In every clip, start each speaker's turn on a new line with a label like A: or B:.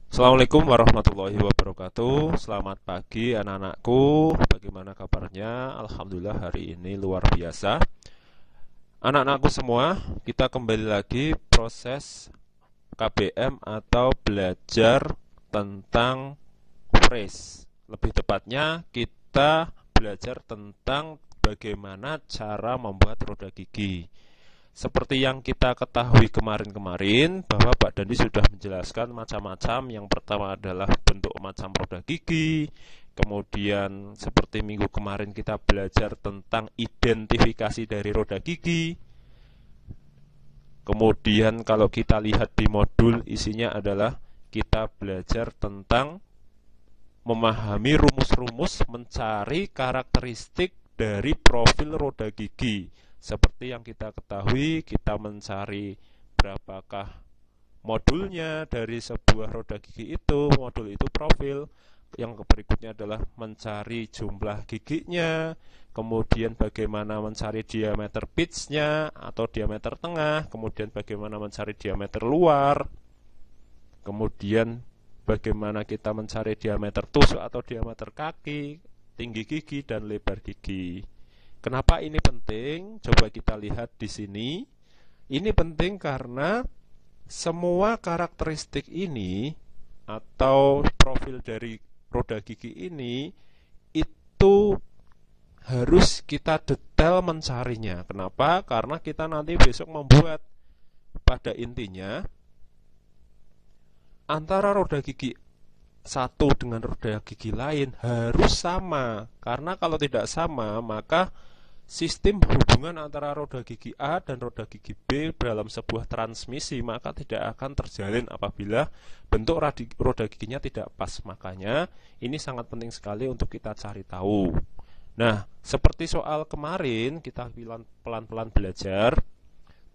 A: Assalamualaikum warahmatullahi wabarakatuh. Selamat pagi anak-anakku. Bagaimana kabarnya? Alhamdulillah hari ini luar biasa. Anak-anakku semua, kita kembali lagi proses KBM atau belajar tentang phrase. Lebih tepatnya kita belajar tentang bagaimana cara membuat roda gigi. Seperti yang kita ketahui kemarin-kemarin bahwa Pak Dandi sudah menjelaskan macam-macam. Yang pertama adalah bentuk macam roda gigi. Kemudian seperti minggu kemarin kita belajar tentang identifikasi dari roda gigi. Kemudian kalau kita lihat di modul isinya adalah kita belajar tentang memahami rumus-rumus mencari karakteristik dari profil roda gigi. Seperti yang kita ketahui, kita mencari berapakah modulnya dari sebuah roda gigi itu. Modul itu profil. Yang berikutnya adalah mencari jumlah giginya, kemudian bagaimana mencari diameter pitch-nya atau diameter tengah, kemudian bagaimana mencari diameter luar, kemudian bagaimana kita mencari diameter tusuk atau diameter kaki, tinggi gigi, dan lebar gigi. Kenapa ini penting? Coba kita lihat di sini. Ini penting karena semua karakteristik ini atau profil dari roda gigi ini itu harus kita detail mencarinya. Kenapa? Karena kita nanti besok membuat. Pada intinya antara roda gigi satu dengan roda gigi lain harus sama. Karena kalau tidak sama, maka sistem hubungan antara roda gigi A dan roda gigi B dalam sebuah transmisi maka tidak akan terjalin apabila bentuk roda giginya tidak pas. Makanya ini sangat penting sekali untuk kita cari tahu. Nah, seperti soal kemarin kita pelan-pelan belajar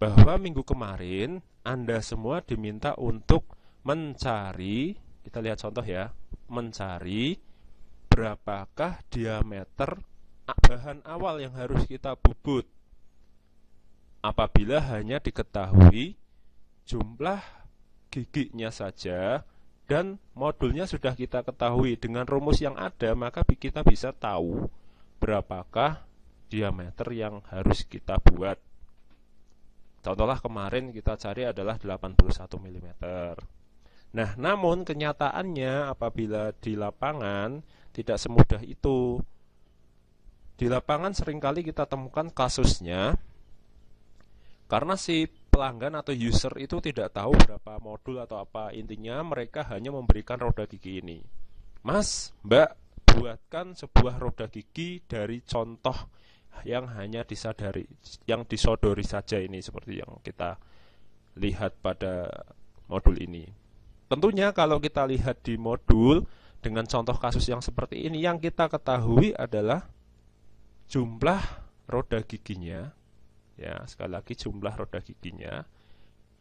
A: bahwa minggu kemarin Anda semua diminta untuk mencari, kita lihat contoh ya, mencari berapakah diameter bahan awal yang harus kita bubut apabila hanya diketahui jumlah giginya saja dan modulnya sudah kita ketahui. Dengan rumus yang ada maka kita bisa tahu berapakah diameter yang harus kita buat. Contohlah kemarin kita cari adalah 81 mm. Nah, namun kenyataannya apabila di lapangan tidak semudah itu. Di lapangan seringkali kita temukan kasusnya karena si pelanggan atau user itu tidak tahu berapa modul atau apa. Intinya mereka hanya memberikan roda gigi ini. Mas, Mbak, buatkan sebuah roda gigi dari contoh yang hanya yang disodori saja ini, seperti yang kita lihat pada modul ini. Tentunya kalau kita lihat di modul dengan contoh kasus yang seperti ini, yang kita ketahui adalah jumlah roda giginya, ya sekali lagi jumlah roda giginya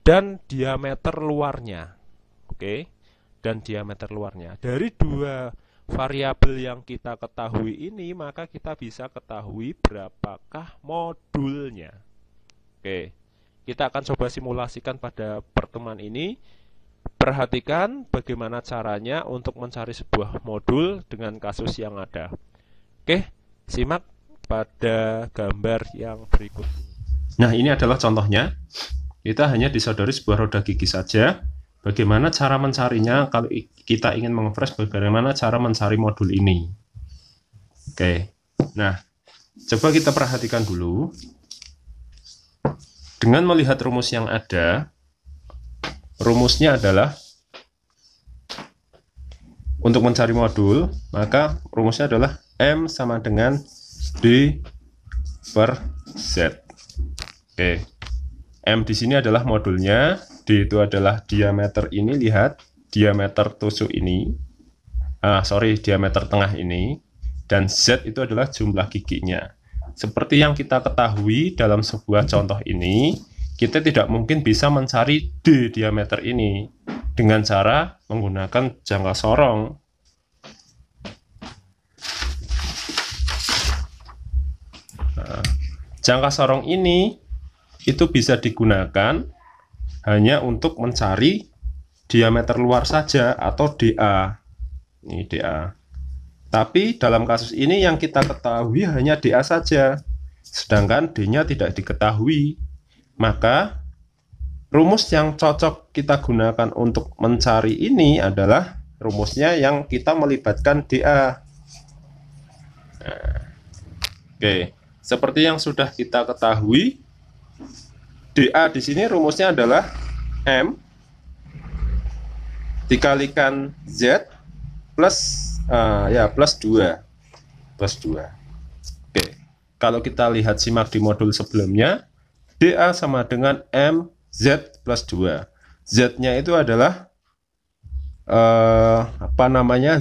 A: dan diameter luarnya, oke, dan diameter luarnya. Dari dua variabel yang kita ketahui ini, maka kita bisa ketahui berapakah modulnya. Oke, kita akan coba simulasikan pada pertemuan ini. Perhatikan bagaimana caranya untuk mencari sebuah modul dengan kasus yang ada. Oke, simak pada gambar yang berikut. Nah, ini adalah contohnya. Kita hanya disodori sebuah roda gigi saja. Bagaimana cara mencarinya? Kalau kita ingin mengefresh, bagaimana cara mencari modul ini? Oke. Nah, coba kita perhatikan dulu. Dengan melihat rumus yang ada, rumusnya adalah untuk mencari modul, maka rumusnya adalah M sama dengan D per Z. Oke. M di sini adalah modulnya, D itu adalah diameter ini, lihat, diameter tusuk ini. Diameter tengah ini, dan Z itu adalah jumlah giginya. Seperti yang kita ketahui dalam sebuah contoh ini, kita tidak mungkin bisa mencari D diameter ini dengan cara menggunakan jangka sorong. Jangka sorong ini itu bisa digunakan hanya untuk mencari diameter luar saja atau DA. Ini DA. Tapi dalam kasus ini yang kita ketahui hanya DA saja, sedangkan D-nya tidak diketahui. Maka rumus yang cocok kita gunakan untuk mencari ini adalah rumusnya yang kita melibatkan DA. Nah, oke, seperti yang sudah kita ketahui, DA di sini rumusnya adalah M dikalikan Z plus plus 2. Oke, kalau kita lihat simak di modul sebelumnya, DA sama dengan MZ plus 2. Z-nya itu adalah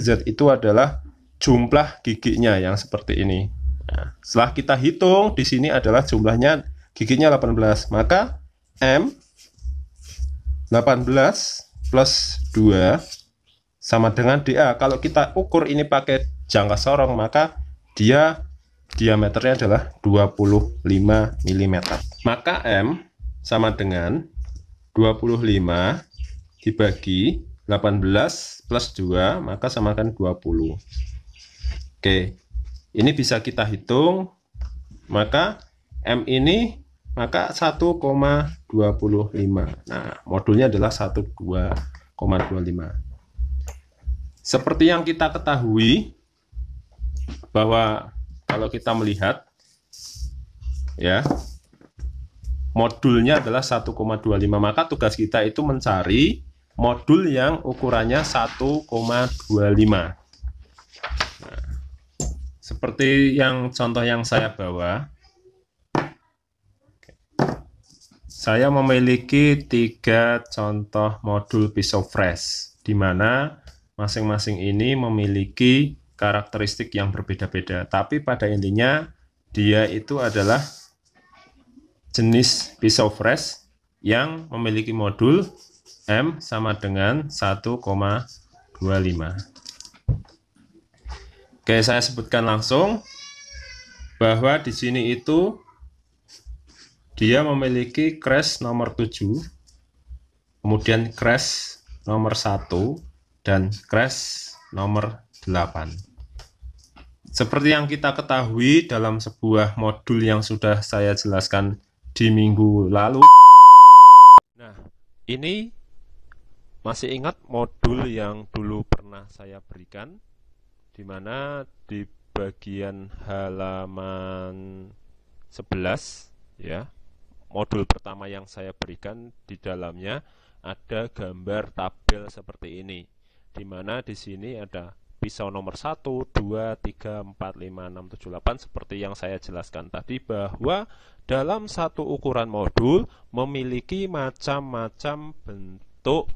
A: Z itu adalah jumlah giginya yang seperti ini. Nah, setelah kita hitung di sini adalah jumlahnya giginya 18, maka M 18 plus 2 sama dengan DA. Kalau kita ukur ini pakai jangka sorong, maka dia diameternya adalah 25 mm. Maka M sama dengan 25 dibagi 18 plus 2, maka sama dengan 20. Oke, ini bisa kita hitung. Maka M ini maka 1,25. Nah, modulnya adalah 1,25. Seperti yang kita ketahui bahwa kalau kita melihat ya, modulnya adalah 1,25, maka tugas kita itu mencari modul yang ukurannya 1,25. Nah, seperti yang contoh yang saya bawa, saya memiliki 3 contoh modul pisau fresh, di mana masing-masing ini memiliki karakteristik yang berbeda-beda, tapi pada intinya dia itu adalah jenis pisau fresh yang memiliki modul M sama dengan 1,25. Oke, saya sebutkan langsung bahwa di sini itu dia memiliki crash nomor 7, kemudian crash nomor 1, dan crash nomor 8. Seperti yang kita ketahui dalam sebuah modul yang sudah saya jelaskan di minggu lalu. Nah, ini masih ingat modul yang dulu pernah saya berikan, di mana di bagian halaman 11 ya, modul pertama yang saya berikan, di dalamnya ada gambar tabel seperti ini, di mana di sini ada pisau nomor 1, 2, 3, 4, 5, 6, 7, 8, seperti yang saya jelaskan tadi, bahwa dalam satu ukuran modul memiliki macam-macam bentuk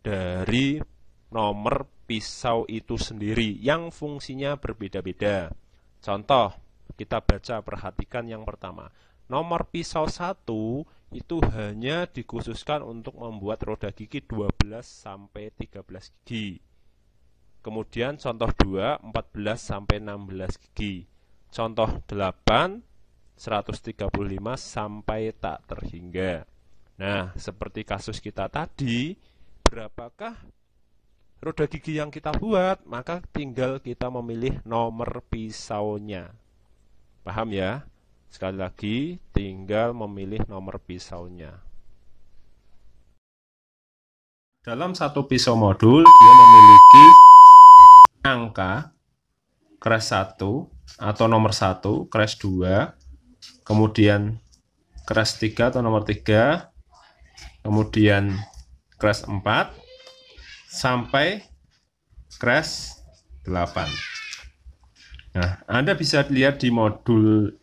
A: dari nomor pisau itu sendiri yang fungsinya berbeda-beda. Contoh, kita baca, perhatikan yang pertama. Nomor pisau 1 itu hanya dikhususkan untuk membuat roda gigi 12 sampai 13 gigi. Kemudian contoh 2, 14 sampai 16 gigi. Contoh 8, 135 sampai tak terhingga. Nah, seperti kasus kita tadi, berapakah roda gigi yang kita buat? Maka tinggal kita memilih nomor pisaunya. Paham ya? Sekali lagi, tinggal memilih nomor pisaunya. Dalam satu pisau modul, dia memiliki angka crash 1 atau nomor 1, crash 2, kemudian crash 3 atau nomor 3, kemudian crash 4, sampai crash 8. Nah, Anda bisa lihat di modul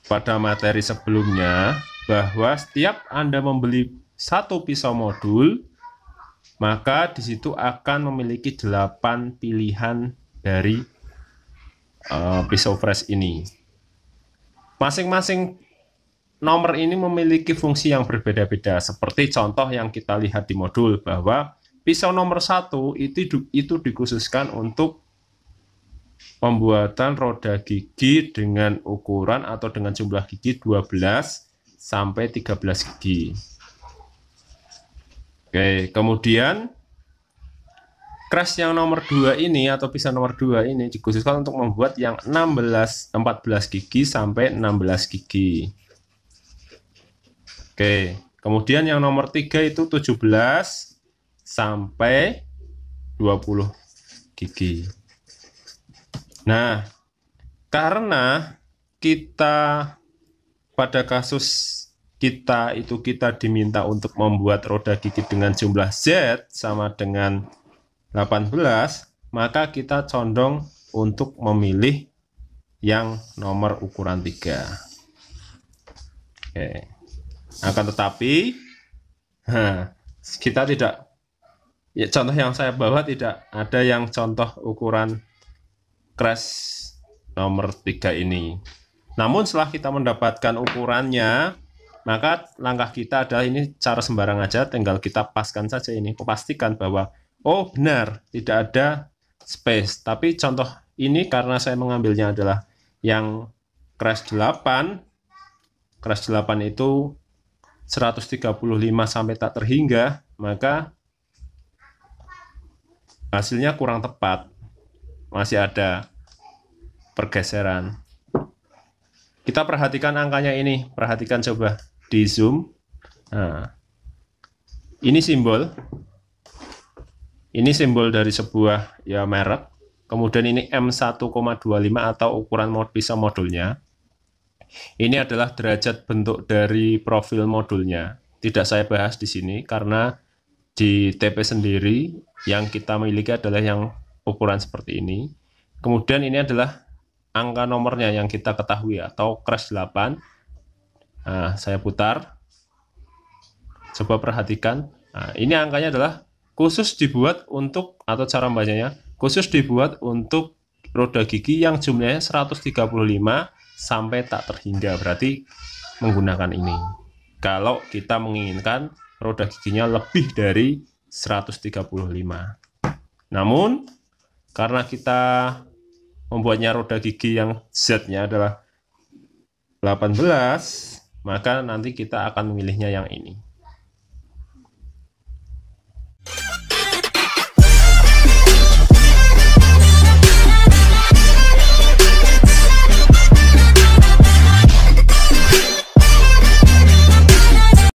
A: pada materi sebelumnya bahwa setiap Anda membeli satu pisau modul, maka di situ akan memiliki 8 pilihan dari pisau fresh ini. Masing-masing nomor ini memiliki fungsi yang berbeda-beda, seperti contoh yang kita lihat di modul bahwa pisau nomor 1 itu dikhususkan untuk pembuatan roda gigi dengan ukuran atau dengan jumlah gigi 12 sampai 13 gigi. Oke, kemudian crash yang nomor 2 ini atau pisau nomor 2 ini dikhususkan untuk membuat yang 14 gigi sampai 16 gigi. Oke, kemudian yang nomor 3 itu 17 sampai 20 gigi. Nah, karena kita pada kasus kita diminta untuk membuat roda gigi dengan jumlah Z sama dengan 18, maka kita condong untuk memilih yang nomor ukuran 3. Oke. Akan tetapi kita tidak, ya, contoh yang saya bawa tidak ada yang contoh ukuran crash nomor 3 ini. Namun setelah kita mendapatkan ukurannya, maka langkah kita adalah ini cara sembarang aja, tinggal kita paskan saja ini, pastikan bahwa oh benar tidak ada space. Tapi contoh ini karena saya mengambilnya adalah yang crash 8 itu 135 sampai tak terhingga, maka hasilnya kurang tepat, masih ada pergeseran. Kita perhatikan angkanya ini, perhatikan coba di zoom. Nah, ini simbol dari sebuah ya merek. Kemudian ini M1,25 atau ukuran pisau modulnya. Ini adalah derajat bentuk dari profil modulnya. Tidak saya bahas di sini karena di TP sendiri yang kita miliki adalah yang ukuran seperti ini. Kemudian ini adalah angka nomornya yang kita ketahui atau crash 8. Nah, saya putar. Coba perhatikan. Nah, ini angkanya adalah khusus dibuat untuk, atau cara membacanya, khusus dibuat untuk roda gigi yang jumlahnya 135 sampai tak terhingga. Berarti menggunakan ini. Kalau kita menginginkan roda giginya lebih dari 135. Namun, karena kita membuatnya roda gigi yang Z-nya adalah 18, maka nanti kita akan memilihnya yang ini.